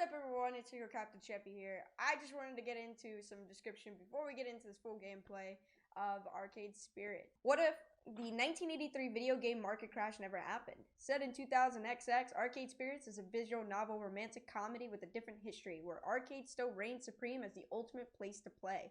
What's up, everyone? It's your CaptainChefy here. I just wanted to get into some description before we get into this full gameplay of Arcade Spirit. What if the 1983 video game market crash never happened? Set in 2000 XX, Arcade Spirits is a visual novel romantic comedy with a different history, where arcade still reigns supreme as the ultimate place to play.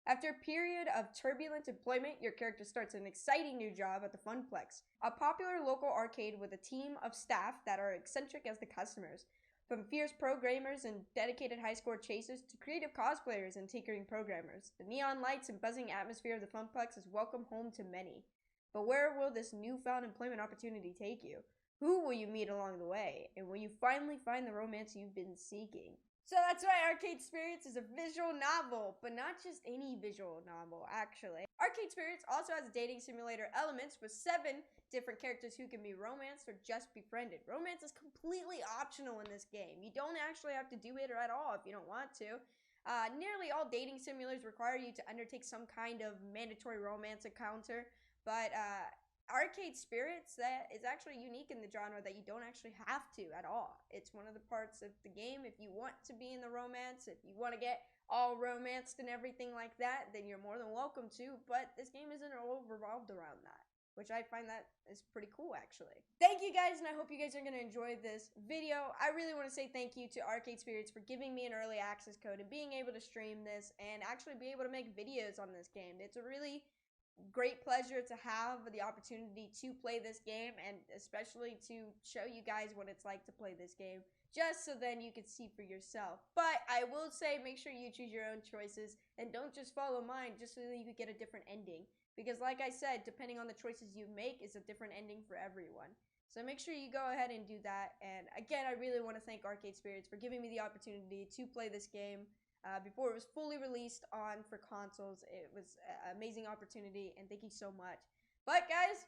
After a period of turbulent employment, your character starts an exciting new job at the Funplex, a popular local arcade with a team of staff that are eccentric as the customers. From fierce pro-gamers and dedicated high-score chasers to creative cosplayers and tinkering programmers, the neon lights and buzzing atmosphere of the Funplex is welcome home to many. But where will this newfound employment opportunity take you? Who will you meet along the way? And will you finally find the romance you've been seeking? So that's right, Arcade Spirits is a visual novel, but not just any visual novel, actually. Arcade Spirits also has dating simulator elements with 7 different characters who can be romanced or just befriended. Romance is completely optional in this game. You don't actually have to do it at all if you don't want to. Nearly all dating simulators require you to undertake some kind of mandatory romance encounter, but Arcade Spirits that is actually unique in the genre that you don't actually have to at all. It's one of the parts of the game. If you want to be in the romance, if you want to get all romanced and everything like that, then you're more than welcome to, but this game isn't all revolved around that, which I find that is pretty cool, actually. Thank you guys, and I hope you guys are going to enjoy this video. I really want to say thank you to Arcade Spirits for giving me an early access code and being able to stream this and actually be able to make videos on this game. It's a really great pleasure to have the opportunity to play this game, and especially to show you guys what it's like to play this game, just so then you can see for yourself. But I will say, make sure you choose your own choices and don't just follow mine just so that you could get a different ending, because like I said, depending on the choices you make is a different ending for everyone. So make sure you go ahead and do that. And again, I really want to thank Arcade Spirits for giving me the opportunity to play this game before it was fully released for consoles. It was an amazing opportunity, and thank you so much. But guys,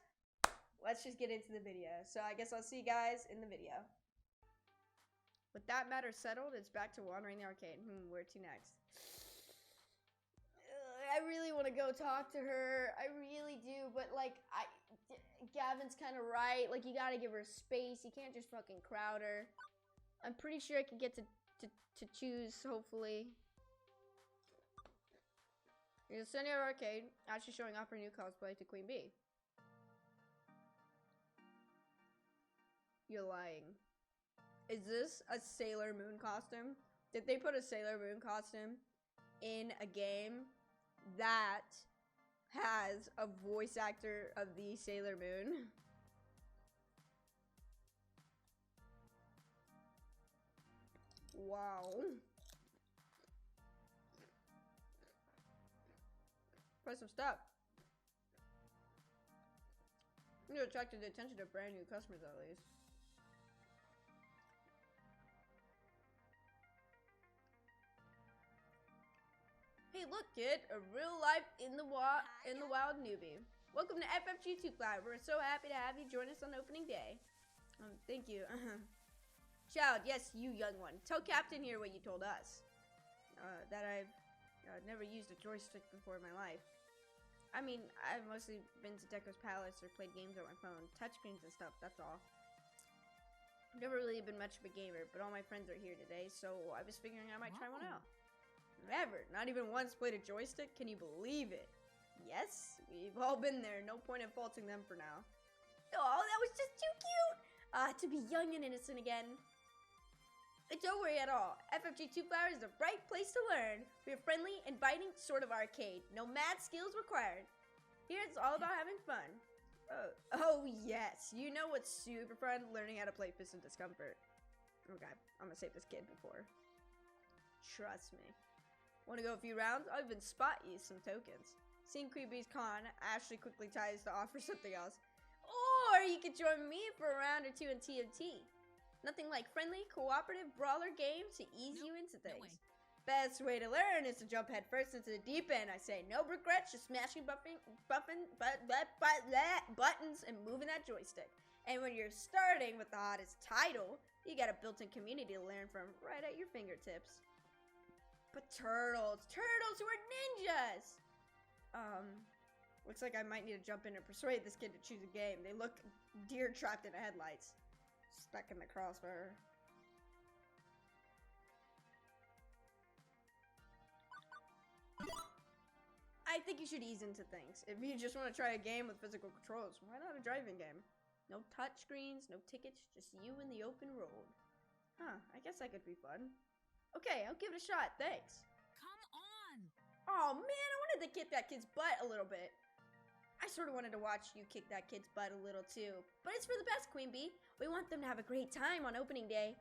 let's just get into the video. So I guess I'll see you guys in the video. With that matter settled, it's back to wandering the arcade. Where to next? I really want to go talk to her. I really do, but like, Gavin's kind of right. Like, you gotta give her space. You can't just fucking crowd her. I'm pretty sure I can get to choose, hopefully. Here's the Sunny Arcade, actually showing off her new cosplay to Queen Bee. You're lying. Is this a Sailor Moon costume? Did they put a Sailor Moon costume in a game that has a voice actor of the Sailor Moon? Wow. Impressive stuff. You attracted the attention of brand new customers, at least. Hey, look, kid, a real life in the wild newbie. Welcome to FFG 2 Fly. We're so happy to have you join us on opening day. Thank you. Child, yes, you young one. Tell Captain here what you told us. That I've never used a joystick before in my life. I mean, I've mostly been to Deco's Palace or played games on my phone, touchscreens and stuff, that's all. I've never really been much of a gamer, but all my friends are here today, so I was figuring I might try one out. Never, not even once played a joystick? Can you believe it? Yes, we've all been there, no point in faulting them for now. Oh, that was just too cute! To be young and innocent again. Don't worry at all. FFG 2 Flower is the right place to learn. We're friendly, inviting, sort of arcade. No mad skills required. Here it's all about having fun. Oh yes. You know what's super fun? Learning how to play Fist of Discomfort. Okay, I'm gonna save this kid before. Trust me. Wanna go a few rounds? I'll even spot you some tokens. Seeing Queen Bee's con, Ashley quickly tries to offer something else. Or you could join me for a round or two in TMT. Nothing like friendly, cooperative brawler games to ease you into things. Best way to learn is to jump head first into the deep end. I say no regrets, just smashing buttons and moving that joystick. And when you're starting with the hottest title, you got a built-in community to learn from right at your fingertips. But turtles who are ninjas! Looks like I might need to jump in and persuade this kid to choose a game. They look deer trapped in the headlights. Stuck in the crossfire. I think you should ease into things. If you just want to try a game with physical controls, why not a driving game? No touchscreens, no tickets, just you in the open road. Huh, I guess that could be fun. Okay, I'll give it a shot, thanks. Come on! Oh man, I wanted to kick that kid's butt a little bit. I sort of wanted to watch you kick that kid's butt a little too. But it's for the best, Queen Bee. We want them to have a great time on opening day.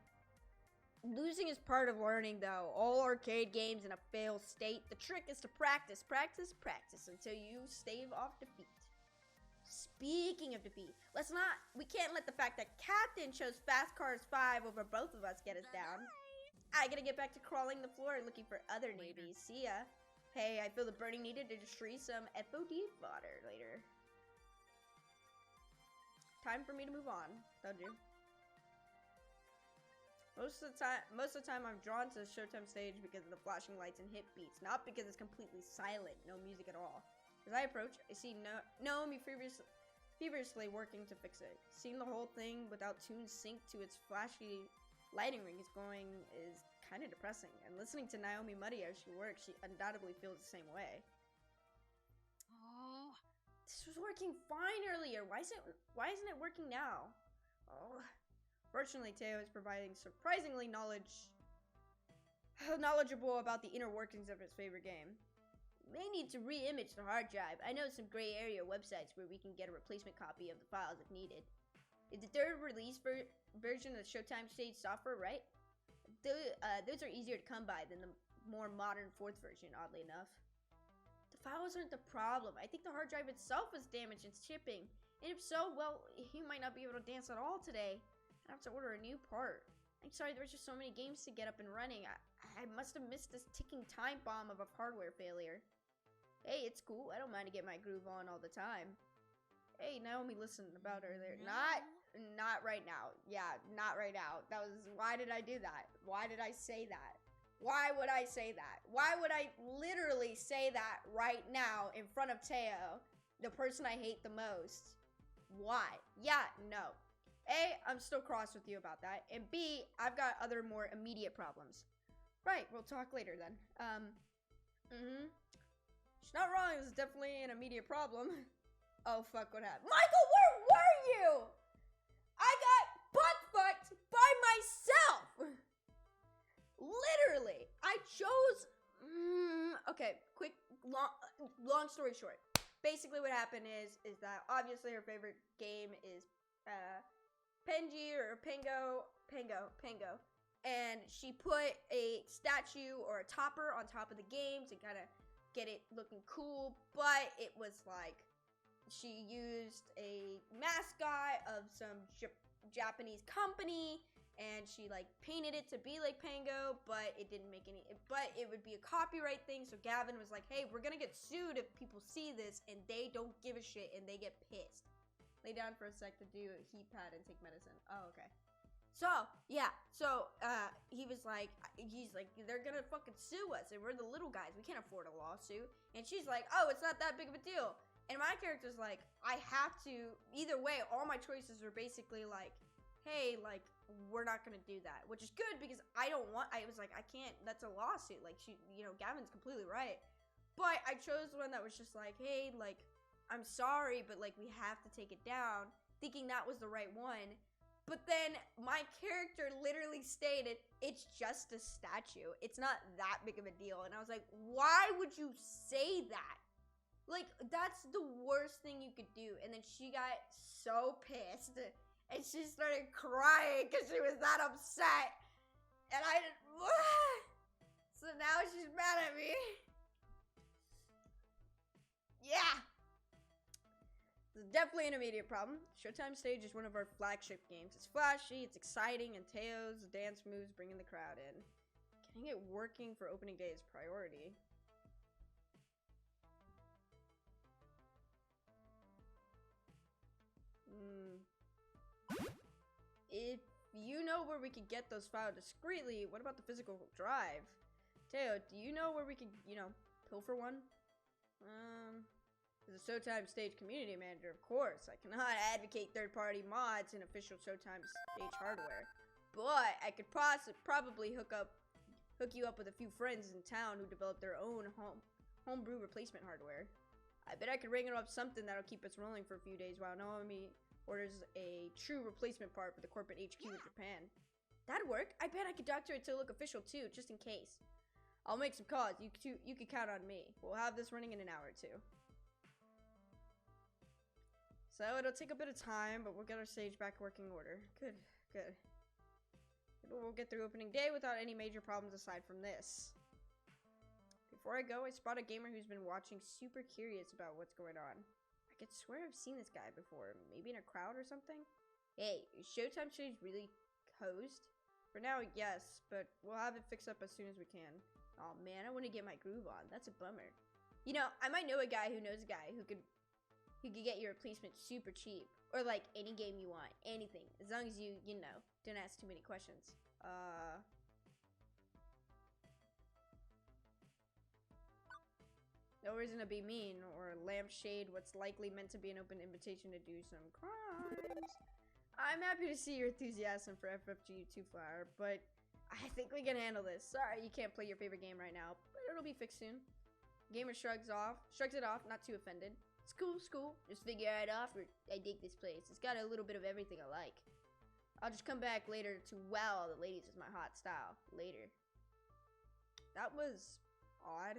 Losing is part of learning, though. All arcade games in a failed state. The trick is to practice, practice, practice until you stave off defeat. Speaking of defeat, we can't let the fact that Captain chose Fast Cars 5 over both of us get us down. I gotta get back to crawling the floor and looking for other newbies. See ya. Hey, I feel the burning needed to just free some FOD fodder later. Time for me to move on. Told you. Most of the time I'm drawn to the Showtime stage because of the flashing lights and hit beats, not because it's completely silent, no music at all. As I approach, I see Naomi feverishly working to fix it. Seeing the whole thing without tunes synced to its flashy lighting ring is kind of depressing. And listening to Naomi muddy as she works, she undoubtedly feels the same way. Oh, this was working fine earlier. Why isn't it working now? Oh. Fortunately, Teo is providing surprisingly knowledgeable about the inner workings of his favorite game. May need to re-image the hard drive. I know some gray area websites where we can get a replacement copy of the files if needed. It's the third release version of the Showtime stage software, right? Those are easier to come by than the more modern fourth version, oddly enough. The files aren't the problem. I think the hard drive itself is damaged and shipping. And if so, well, you might not be able to dance at all today. I have to order a new part. I'm sorry, there was just so many games to get up and running. I must have missed this ticking time bomb of a hardware failure. Hey, it's cool. I don't mind to get my groove on all the time. Hey, Naomi listened about earlier. Not right now. Yeah, not right now. Why did I do that? Why did I say that? Why would I say that? Why would I literally say that right now in front of Teo, the person I hate the most? Why? Yeah, no. A, I'm still cross with you about that. And B, I've got other more immediate problems. Right, we'll talk later then. She's not wrong, this is definitely an immediate problem. Oh fuck, what happened? Michael, where were you? I got butt fucked by myself! Literally, I chose... Okay, long story short. Basically what happened is that obviously her favorite game is, Penji or Pango, and she put a statue or a topper on top of the game to kind of get it looking cool, but it was like she used a mascot of some Japanese company, and she like painted it to be like Pango, but it didn't make but it would be a copyright thing, so Gavin was like, hey, we're gonna get sued if people see this and they don't give a shit and they get pissed. Lay down for a sec to do a heat pad and take medicine. Oh, okay. So, yeah. So, he's like, they're gonna fucking sue us, and we're the little guys. We can't afford a lawsuit. And she's like, oh, it's not that big of a deal. And my character's like, I have to, either way, all my choices are basically like, hey, like, we're not gonna do that. Which is good, because I was like, I can't, that's a lawsuit. Like, Gavin's completely right. But I chose one that was just like, hey, like, I'm sorry, but like we have to take it down, thinking that was the right one. But then my character literally stated, it's just a statue. It's not that big of a deal. And I was like, why would you say that? Like, that's the worst thing you could do. And then she got so pissed and she started crying because she was that upset. And so now she's mad at me. Yeah. It's definitely an immediate problem. Showtime Stage is one of our flagship games. It's flashy, it's exciting, and Teo's dance moves bringing the crowd in. Getting it working for opening day is priority. If you know where we could get those files discreetly, what about the physical drive? Teo, do you know where we could, pilfer one? As a Showtime Stage community manager, of course, I cannot advocate third-party mods in official Showtime Stage hardware, but I could probably hook you up with a few friends in town who develop their own homebrew replacement hardware. I bet I could ring up something that'll keep us rolling for a few days while Naomi orders a true replacement part for the corporate HQ in Japan. That'd work. I bet I could doctor it to look official too, just in case. I'll make some calls. You can count on me. We'll have this running in an hour or two. So it'll take a bit of time, but we'll get our stage back working order. Good, good. We'll get through opening day without any major problems aside from this. Before I go, I spot a gamer who's been watching, super curious about what's going on. I could swear I've seen this guy before, maybe in a crowd or something? Hey, is Showtime stage really hosed? For now, yes, but we'll have it fixed up as soon as we can. Oh man, I want to get my groove on. That's a bummer. You know, I might know a guy who knows a guy who could get your replacement super cheap. Or like any game you want, anything. As long as you know, don't ask too many questions. No reason to be mean or lampshade what's likely meant to be an open invitation to do some crimes. I'm happy to see your enthusiasm for FFG 2 Flower, but I think we can handle this. Sorry you can't play your favorite game right now, but it'll be fixed soon. Gamer shrugs it off, not too offended. It's cool, just figure it off. I dig this place. It's got a little bit of everything I like. I'll just come back later to wow all the ladies with my hot style. Later. That was odd.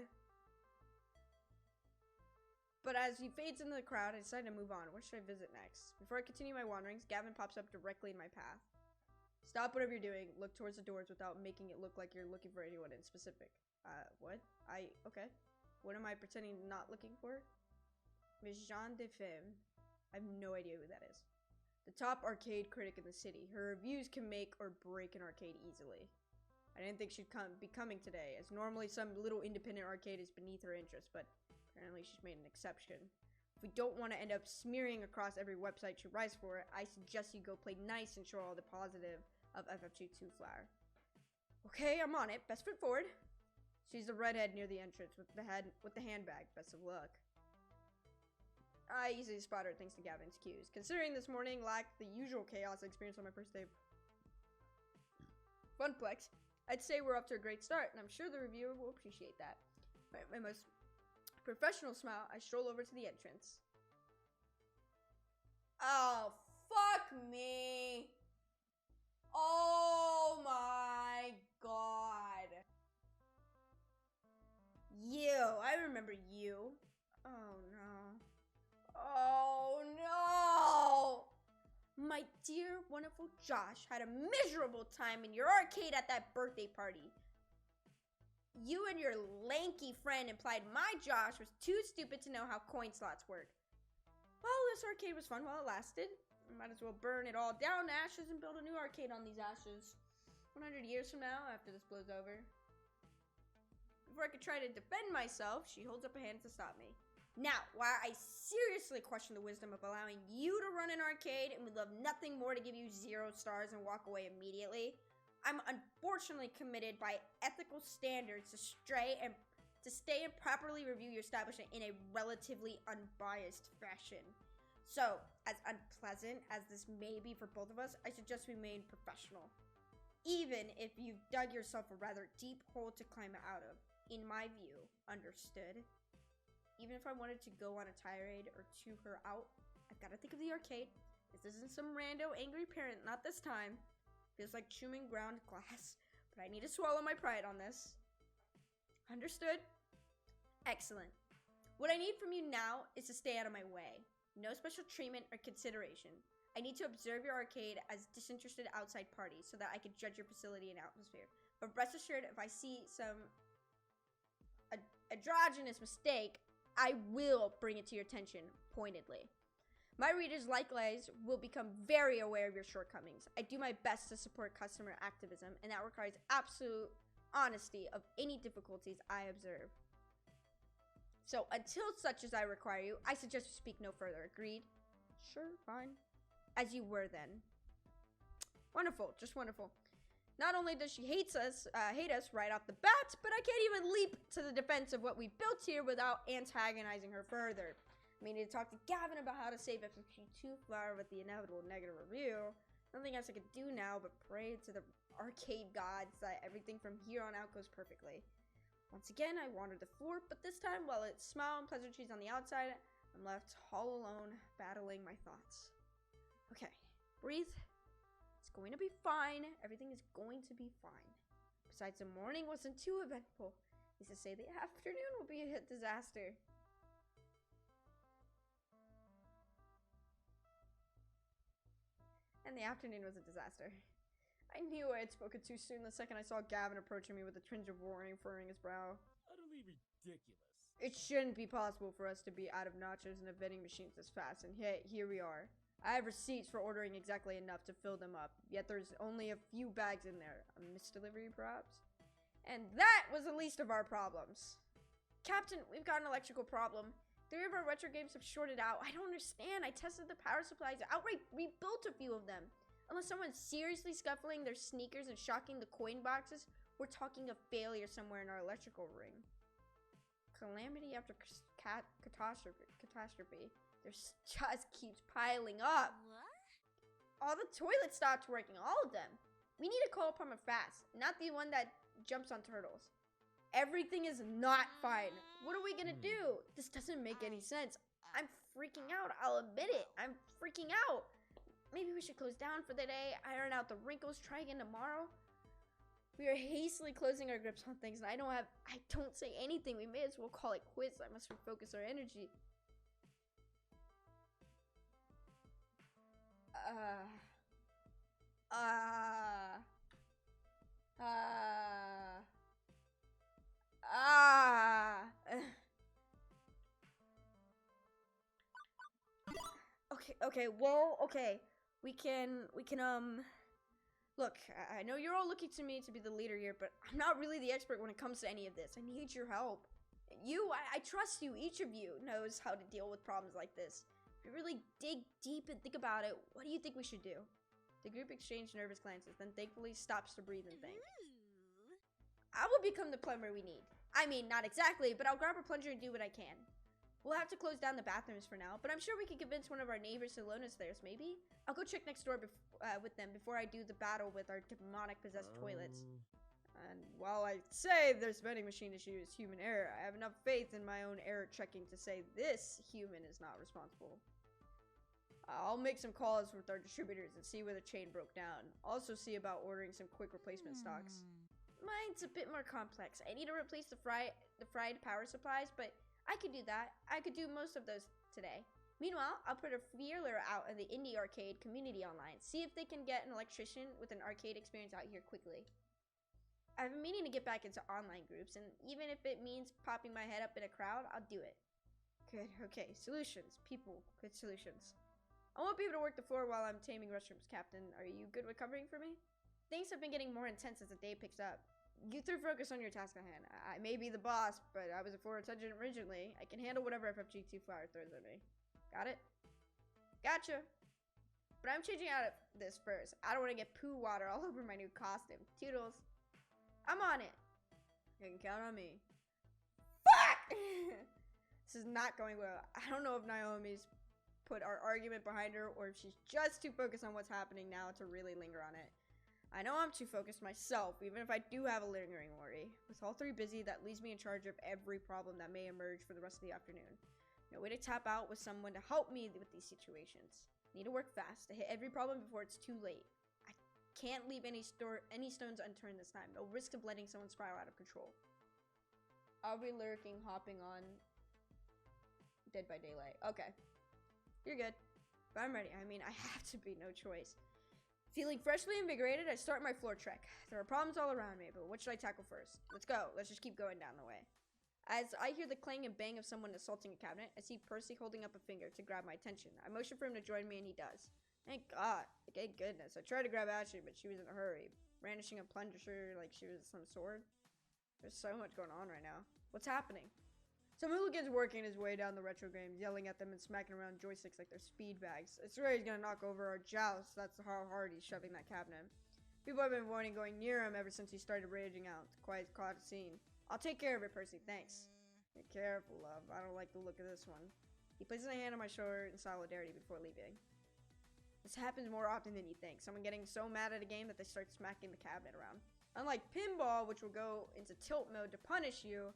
But as he fades into the crowd, I decide to move on. Where should I visit next? Before I continue my wanderings, Gavin pops up directly in my path. Stop whatever you're doing. Look towards the doors without making it look like you're looking for anyone in specific. What? Okay. What am I pretending not looking for? Miss Jeanne de Femme. I have no idea who that is. The top arcade critic in the city. Her reviews can make or break an arcade easily. I didn't think she'd be coming today, as normally some little independent arcade is beneath her interest, but apparently she's made an exception. If we don't want to end up smearing across every website she writes for, I suggest you go play nice and show all the positive of FFG 2 Flower. Okay, I'm on it. Best foot forward. She's the redhead near the entrance with the handbag. Best of luck. I easily spot her thanks to Gavin's cues. Considering this morning lacked the usual chaos I experienced on my first day of Funplex, I'd say we're up to a great start, and I'm sure the reviewer will appreciate that. My most professional smile, I stroll over to the entrance. Oh, fuck me. Oh my god. You. I remember you. Oh no. Oh no. My dear, wonderful Josh had a miserable time in your arcade at that birthday party. You and your lanky friend implied my Josh was too stupid to know how coin slots work. Well, this arcade was fun while it lasted. Might as well burn it all down to ashes and build a new arcade on these ashes. 100 years from now, after this blows over. Before I could try to defend myself, she holds up a hand to stop me. Now, while I seriously question the wisdom of allowing you to run an arcade and would love nothing more to give you 0 stars and walk away immediately, I'm unfortunately committed by ethical standards to stay and properly review your establishment in a relatively unbiased fashion. So, as unpleasant as this may be for both of us, I suggest we remain professional. Even if you've dug yourself a rather deep hole to climb out of, in my view, understood? Even if I wanted to go on a tirade or chew her out, I've got to think of the arcade. This isn't some rando angry parent, not this time. Feels like chewing ground glass, but I need to swallow my pride on this. Understood? Excellent. What I need from you now is to stay out of my way. No special treatment or consideration. I need to observe your arcade as disinterested outside parties so that I can judge your facility and atmosphere. But rest assured, if I see some androgynous mistake, I will bring it to your attention pointedly. My readers likewise will become very aware of your shortcomings. I do my best to support customer activism, and that requires absolute honesty of any difficulties I observe. So until such as I require you, I suggest you speak no further. Agreed? Sure, fine. As you were then. Wonderful, just wonderful. Not only does she hate us right off the bat, but I can't even leap to the defense of what we built here without antagonizing her further. I mean, to talk to Gavin about how to save FFG 2 Flower with the inevitable negative review. Nothing else I could do now but pray to the arcade gods that everything from here on out goes perfectly. Once again, I wandered the floor, but this time, while it's smile and pleasantries on the outside, I'm left all alone, battling my thoughts. Okay, breathe. It's going to be fine. Everything is going to be fine. Besides, the morning wasn't too eventful. Needs to say the afternoon will be a disaster. And the afternoon was a disaster. I knew I had spoken too soon the second I saw Gavin approaching me with a twinge of worry furrowing his brow. Utterly ridiculous. It shouldn't be possible for us to be out of nachos and vending machines this fast, and yet here we are. I have receipts for ordering exactly enough to fill them up, yet there's only a few bags in there. A misdelivery, perhaps? And that was the least of our problems. Captain, we've got an electrical problem. 3 of our retro games have shorted out. I don't understand. I tested the power supplies, outright rebuilt a few of them. Unless someone's seriously scuffling their sneakers and shocking the coin boxes, we're talking of failure somewhere in our electrical ring. Calamity after catastrophe. There's just keeps piling up. What? All the toilets stopped working, all of them. We need to call upon them fast, not the one that jumps on turtles. Everything is not fine. What are we gonna do? This doesn't make any sense. I'm freaking out, I'll admit it. I'm freaking out. Maybe we should close down for the day, iron out the wrinkles, try again tomorrow. We are hastily closing our grips on things, and I don't say anything. We may as well call it quits. I must refocus our energy. Okay. We can, look, I know you're all looking to me to be the leader here, but I'm not really the expert when it comes to any of this. I need your help. I trust you. Each of you knows how to deal with problems like this. If you really dig deep and think about it, what do you think we should do? The group exchanged nervous glances, then thankfully stops to breathe and think. I will become the plumber we need. I mean, not exactly, but I'll grab a plunger and do what I can. We'll have to close down the bathrooms for now, but I'm sure we can convince one of our neighbors to loan us theirs, maybe? I'll go check next door with them before I do the battle with our demonic possessed toilets. And while I say there's vending machine issues, human error, I have enough faith in my own error checking to say this human is not responsible. I'll make some calls with our distributors and see where the chain broke down. Also see about ordering some quick replacement stocks. Mine's a bit more complex. I need to replace the fried power supplies, but I could do that. I could do most of those today. Meanwhile, I'll put a feeler out in the indie arcade community online. See if they can get an electrician with an arcade experience out here quickly. I've been meaning to get back into online groups, and even if it means popping my head up in a crowd, I'll do it. Good, okay, solutions. People, good solutions. I won't be able to work the floor while I'm taming restrooms, Captain. Are you good with covering for me? Things have been getting more intense as the day picks up. You 3 focus on your task at hand. I may be the boss, but I was a floor attendant originally. I can handle whatever FFG2 Flower throws at me. Got it? Gotcha. But I'm changing out of this first. I don't want to get poo water all over my new costume. Toodles. I'm on it. You can count on me. Fuck! This is not going well. I don't know if Naomi's put our argument behind her or if she's just too focused on what's happening now to really linger on it. I know I'm too focused myself, even if I do have a lingering worry. With all 3 busy, that leaves me in charge of every problem that may emerge for the rest of the afternoon. No way to tap out with someone to help me with these situations. Need to work fast to hit every problem before it's too late. I can't leave any stones unturned this time. No risk of letting someone spiral out of control. I'll be lurking, hopping on Dead by Daylight. Okay. You're good. But I'm ready. I mean, I have to be, no choice. Feeling freshly invigorated, I start my floor trek. There are problems all around me, but what should I tackle first? Let's go. Let's just keep going down the way. As I hear the clang and bang of someone assaulting a cabinet, I see Percy holding up a finger to grab my attention. I motion for him to join me, and he does. Thank God. Thank goodness. I tried to grab Ashley, but she was in a hurry, brandishing a plunger like she was some sword. There's so much going on right now. What's happening? Some hooligan's working his way down the retro games, yelling at them and smacking around joysticks like they're speed bags. I swear he's gonna knock over our joust. That's how hard he's shoving that cabinet. People have been avoiding going near him ever since he started raging out. Quite caught a scene. I'll take care of it, Percy. Thanks. Be careful, love. I don't like the look of this one. He places a hand on my shoulder in solidarity before leaving. This happens more often than you think. Someone getting so mad at a game that they start smacking the cabinet around. Unlike pinball, which will go into tilt mode to punish you,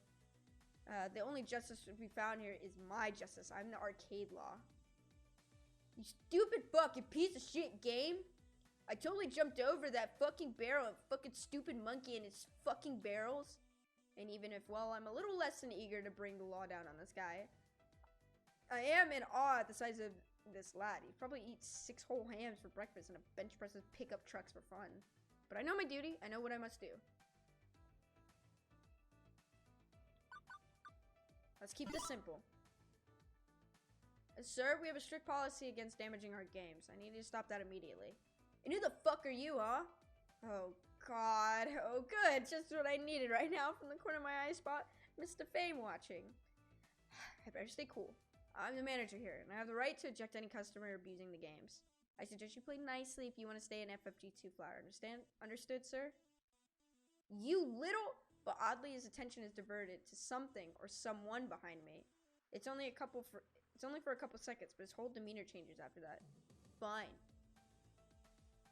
the only justice to be found here is my justice. I'm the arcade law. You stupid fucking piece of shit game. I totally jumped over that fucking barrel of fucking stupid monkey and his fucking barrels. And even if, well, I'm a little less than eager to bring the law down on this guy, I am in awe at the size of this lad. He probably eats 6 whole hams for breakfast and a bench presses pickup trucks for fun. But I know my duty. I know what I must do. Let's keep this simple. Sir, we have a strict policy against damaging our games. I need you to stop that immediately. And who the fuck are you, huh? Oh, God. Oh, good. Just what I needed right now from the corner of my eye spot. Mr. Fame watching. I better stay cool. I'm the manager here, and I have the right to eject any customer abusing the games. I suggest you play nicely if you want to stay in FFG2 flower. Understand? Understood, sir? You little... But oddly, his attention is diverted to something or someone behind me. It's only for a couple seconds, but his whole demeanor changes after that. Fine.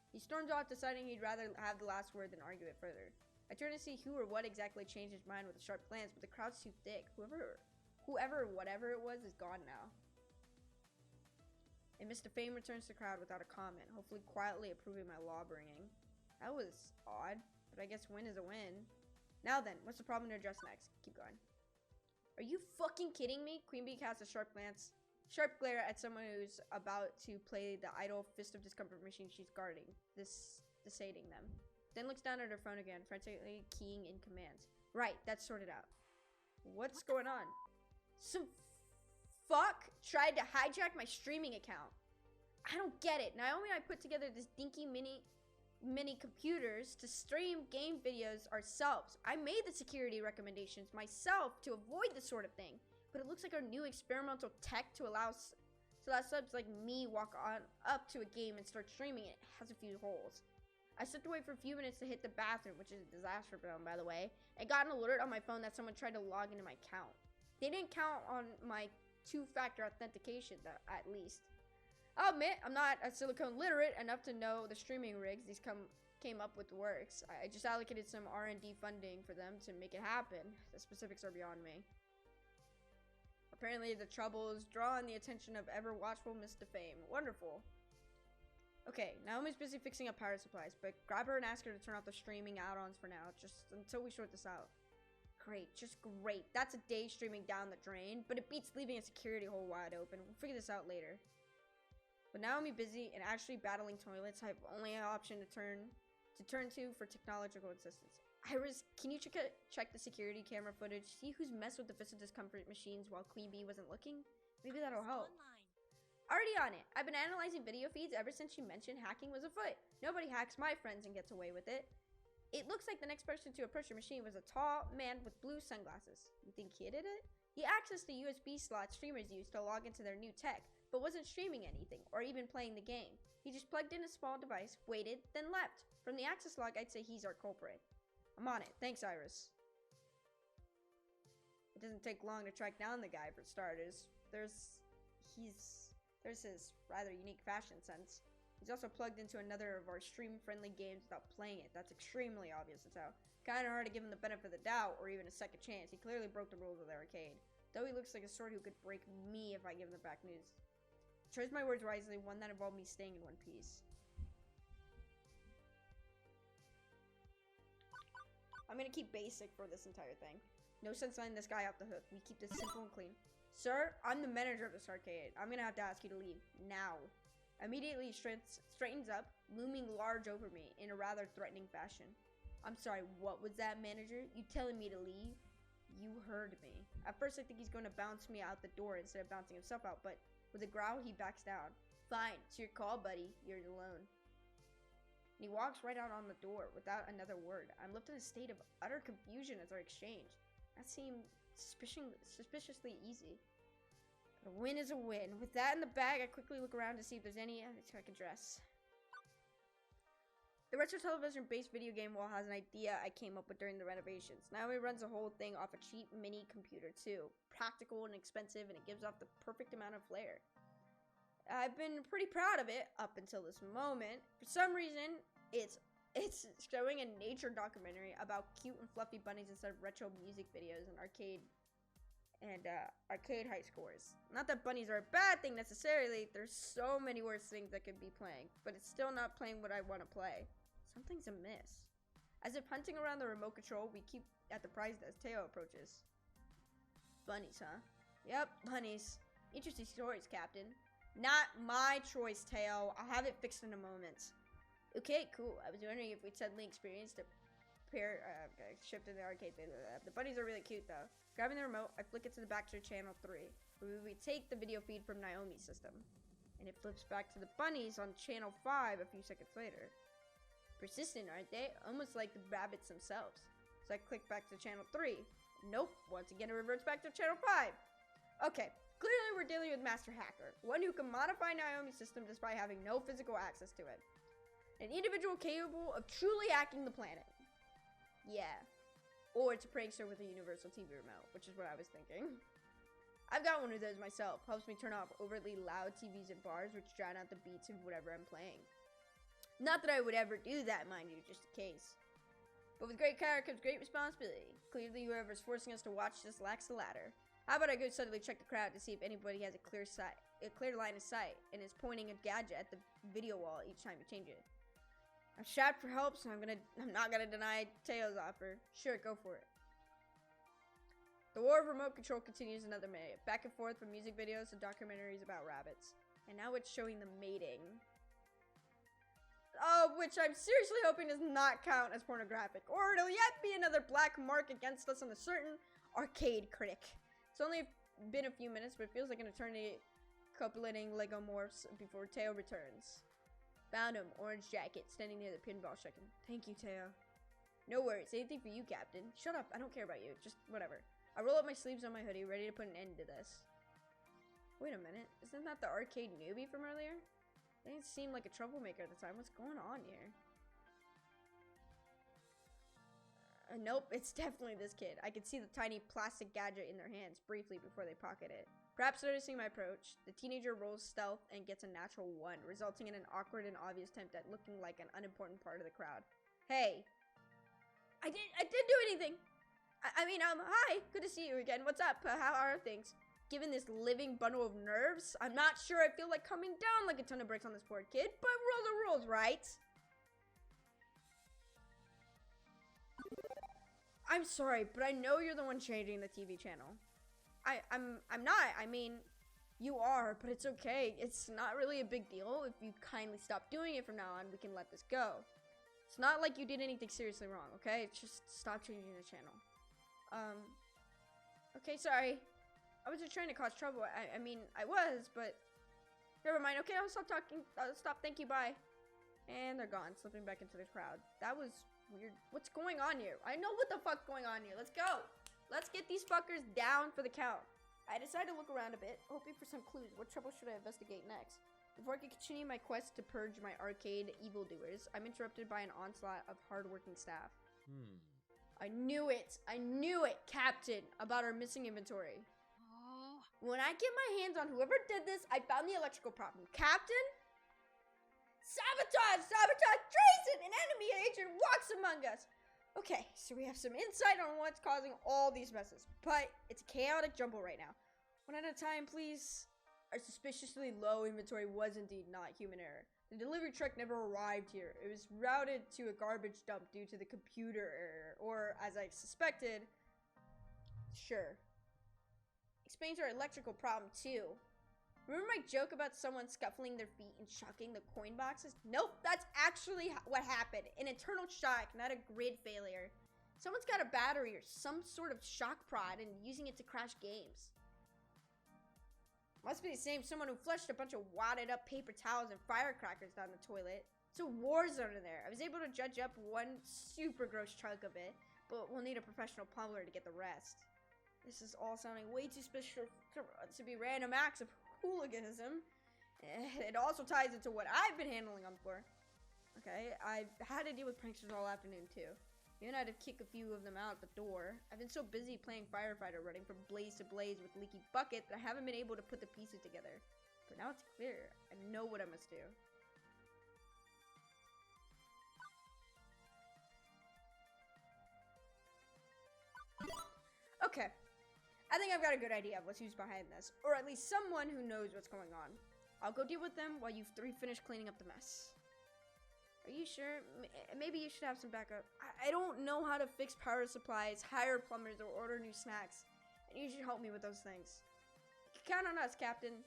He storms off, deciding he'd rather have the last word than argue it further. I turn to see who or what exactly changed his mind with a sharp glance, but the crowd's too thick. Whatever it was, is gone now. And Mr. Fame returns to the crowd without a comment, hopefully quietly approving my law bringing. That was odd, but I guess win is a win. Now then, what's the problem to address next? Keep going. Are you fucking kidding me? Queen Bee casts a sharp glare at someone who's about to play the idle Fist of Discomfort machine she's guarding, deciding them. Then looks down at her phone again, frantically keying in commands. Right, that's sorted out. What's going on? Some fuck tried to hijack my streaming account. I don't get it. Naomi and I put together this dinky mini computers to stream game videos ourselves. I made the security recommendations myself to avoid this sort of thing, but it looks like our new experimental tech to allow subs like me walk on up to a game and start streaming it has a few holes. I stepped away for a few minutes to hit the bathroom, which is a disaster film, by the way, and got an alert on my phone that someone tried to log into my account. They didn't count on my 2-factor authentication, at least. I'll admit, I'm not a silicone literate enough to know the streaming rigs these came up with works. I just allocated some R&D funding for them to make it happen. The specifics are beyond me. Apparently, the trouble is drawing the attention of ever-watchful Mr. Fame. Wonderful. Okay, Naomi's busy fixing up power supplies, but grab her and ask her to turn off the streaming add-ons for now, just until we sort this out. Great, just great. That's a day streaming down the drain, but it beats leaving a security hole wide open. We'll figure this out later. But now I'm busy and actually battling toilets. I have only an option to turn to for technological assistance. Iris, can you check the security camera footage? See who's messed with the Fist of Discomfort machines while Queen Bee wasn't looking? Maybe that'll help. Already on it. I've been analyzing video feeds ever since you mentioned hacking was afoot. Nobody hacks my friends and gets away with it. It looks like the next person to approach the machine was a tall man with blue sunglasses. You think he did it? He accessed the USB slot streamers use to log into their new tech, but wasn't streaming anything, or even playing the game. He just plugged in a small device, waited, then left. From the access log, I'd say he's our culprit. I'm on it. Thanks, Iris. It doesn't take long to track down the guy, for starters. There's his rather unique fashion sense. He's also plugged into another of our stream-friendly games without playing it. That's extremely obvious as hell. Kinda hard to give him the benefit of the doubt, or even a second chance. He clearly broke the rules of the arcade. Though he looks like a sort who could break me if I give him the back news. Choose my words wisely, one that involved me staying in one piece. I'm gonna keep basic for this entire thing. No sense letting this guy off the hook. We keep this simple and clean. Sir, I'm the manager of this arcade. I'm gonna have to ask you to leave. Now. Immediately straightens up, looming large over me in a rather threatening fashion. I'm sorry, what was that, manager? You telling me to leave? You heard me. At first I think he's gonna bounce me out the door instead of bouncing himself out, but with a growl, he backs down. Fine, it's your call, buddy. You're alone. And he walks right out on the door without another word. I'm left in a state of utter confusion as our exchange. That seemed suspiciously easy. But a win is a win. With that in the bag, I quickly look around to see if there's any I can address. The retro television-based video game wall has an idea I came up with during the renovations. Naomi runs the whole thing off a cheap mini computer too. Practical and expensive, and it gives off the perfect amount of flair. I've been pretty proud of it up until this moment. For some reason, it's It's showing a nature documentary about cute and fluffy bunnies instead of retro music videos and arcade high scores. Not that bunnies are a bad thing necessarily. There's so many worse things that could be playing, but it's still not playing what I want to play. Something's amiss. As if hunting around the remote control, we keep at the prize as Teo approaches. Bunnies, huh? Yep, bunnies. Interesting stories, Captain. Not my choice, Teo. I'll have it fixed in a moment. Okay, cool. I was wondering if we'd suddenly experienced a shift in the arcade. The bunnies are really cute, though. Grabbing the remote, I flick it to the back to channel 3, where we take the video feed from Naomi's system. And it flips back to the bunnies on channel 5 a few seconds later. Persistent, aren't they? Almost like the rabbits themselves. So I click back to channel 3. Nope, once again it reverts back to channel 5. Okay, clearly we're dealing with Master Hacker, one who can modify Naomi's system despite having no physical access to it. An individual capable of truly hacking the planet. Yeah. Or it's a prankster with a universal TV remote, which is what I was thinking. I've got one of those myself. Helps me turn off overly loud TVs at bars, which drown out the beats of whatever I'm playing. Not that I would ever do that, mind you, just in case. But with great power comes great responsibility. Clearly whoever's forcing us to watch this lacks the latter. How about I go suddenly check the crowd to see if anybody has a clear line of sight and is pointing a gadget at the video wall each time you change it. I'm strapped for help, so I'm not gonna deny Teo's offer. Sure, go for it. The war of remote control continues another minute. Back and forth from music videos to documentaries about rabbits. And now it's showing the mating. Oh, which I'm seriously hoping does not count as pornographic. Or it'll yet be another black mark against us on a certain arcade critic. It's only been a few minutes, but it feels like an eternity copulating Lego morphs before Teo returns. Found him, orange jacket, standing near the pinball chicken. Thank you, Teo. No worries, anything for you, Captain. Shut up, I don't care about you, just whatever. I roll up my sleeves on my hoodie, ready to put an end to this. Wait a minute, isn't that the arcade newbie from earlier? They didn't seem like a troublemaker at the time. What's going on here? Nope, it's definitely this kid. I could see the tiny plastic gadget in their hands briefly before they pocket it. Perhaps noticing my approach, the teenager rolls stealth and gets a natural 1, resulting in an awkward and obvious attempt at looking like an unimportant part of the crowd. Hey! I didn't do anything! Hi! Good to see you again. What's up? How are things? Given this living bundle of nerves, I'm not sure I feel like coming down like a ton of bricks on this poor kid, but rules are rules, right? I'm sorry, but I know you're the one changing the TV channel. I'm not. I mean, you are, but it's okay. It's not really a big deal. If you kindly stop doing it from now on, we can let this go. It's not like you did anything seriously wrong, okay? Just stop changing the channel. Okay, sorry. I was just trying to cause trouble. I mean, I was, but never mind. Okay, I'll stop talking. Stop. Thank you. Bye. And they're gone, slipping back into the crowd. That was weird. What's going on here? I know what the fuck's going on here. Let's go. Let's get these fuckers down for the count. I decided to look around a bit, hoping for some clues. What trouble should I investigate next? Before I can continue my quest to purge my arcade evildoers, I'm interrupted by an onslaught of hardworking staff. I knew it, Captain, about our missing inventory. When I get my hands on whoever did this, I found the electrical problem. Captain? Sabotage! Treason! An enemy agent walks among us! Okay, so we have some insight on what's causing all these messes, but it's a chaotic jumble right now. One at a time, please. Our suspiciously low inventory was indeed not human error. The delivery truck never arrived here. It was routed to a garbage dump due to the computer error, or as I suspected, sure. Explains our electrical problem too. Remember my joke about someone scuffling their feet and shocking the coin boxes? Nope, that's actually what happened. An internal shock, not a grid failure. Someone's got a battery or some sort of shock prod and using it to crash games. Must be the same someone who flushed a bunch of wadded up paper towels and firecrackers down the toilet. It's a war zone in there. I was able to judge up one super gross chunk of it, but we'll need a professional plumber to get the rest. This is all sounding way too special to be random acts of hooliganism. It also ties into what I've been handling on before. Okay, I've had to deal with pranksters all afternoon too. Even I had to kick a few of them out the door. I've been so busy playing firefighter, running from blaze to blaze with leaky bucket that I haven't been able to put the pieces together. But now it's clear. I know what I must do. Okay. I think I've got a good idea of who's behind this, or at least someone who knows what's going on. I'll go deal with them while you three finish cleaning up the mess. Are you sure? Maybe you should have some backup. I don't know how to fix power supplies, hire plumbers, or order new snacks. And you should help me with those things. You can count on us, Captain.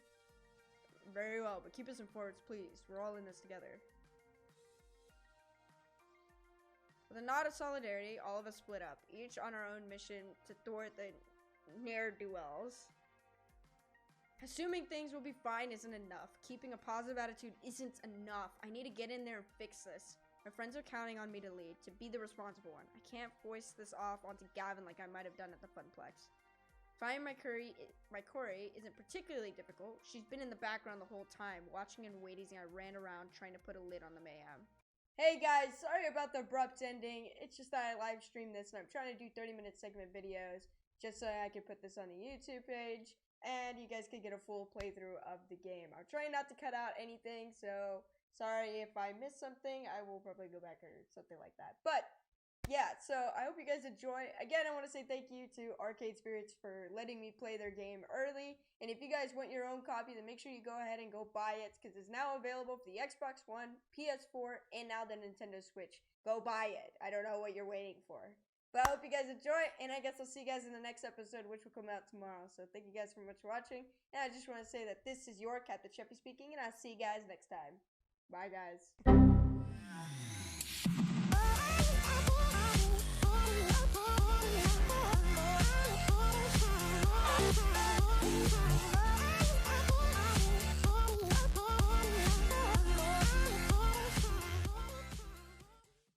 Very well, but keep us informed, please. We're all in this together. With a nod of solidarity, all of us split up, each on our own mission to thwart the ne'er-do-wells. Assuming things will be fine isn't enough. Keeping a positive attitude isn't enough. I need to get in there and fix this. My friends are counting on me to lead, to be the responsible one. I can't foist this off onto Gavin like I might have done at the Funplex. Finding my Corey isn't particularly difficult. She's been in the background the whole time, watching and waiting as I ran around trying to put a lid on the mayhem. Hey guys, sorry about the abrupt ending. It's just that I live streamed this and I'm trying to do 30-minute segment videos just so I can put this on the YouTube page and you guys can get a full playthrough of the game. I'm trying not to cut out anything, so sorry if I missed something. I will probably go back or something like that. But yeah, so I hope you guys enjoy. Again, I want to say thank you to Arcade Spirits for letting me play their game early. And if you guys want your own copy, then make sure you go ahead and go buy it because it's now available for the Xbox One, PS4, and now the Nintendo Switch. Go buy it. I don't know what you're waiting for. But I hope you guys enjoy, and I guess I'll see you guys in the next episode, which will come out tomorrow. So thank you guys so much for watching. And I just want to say that this is your CaptainChefy speaking, and I'll see you guys next time. Bye, guys.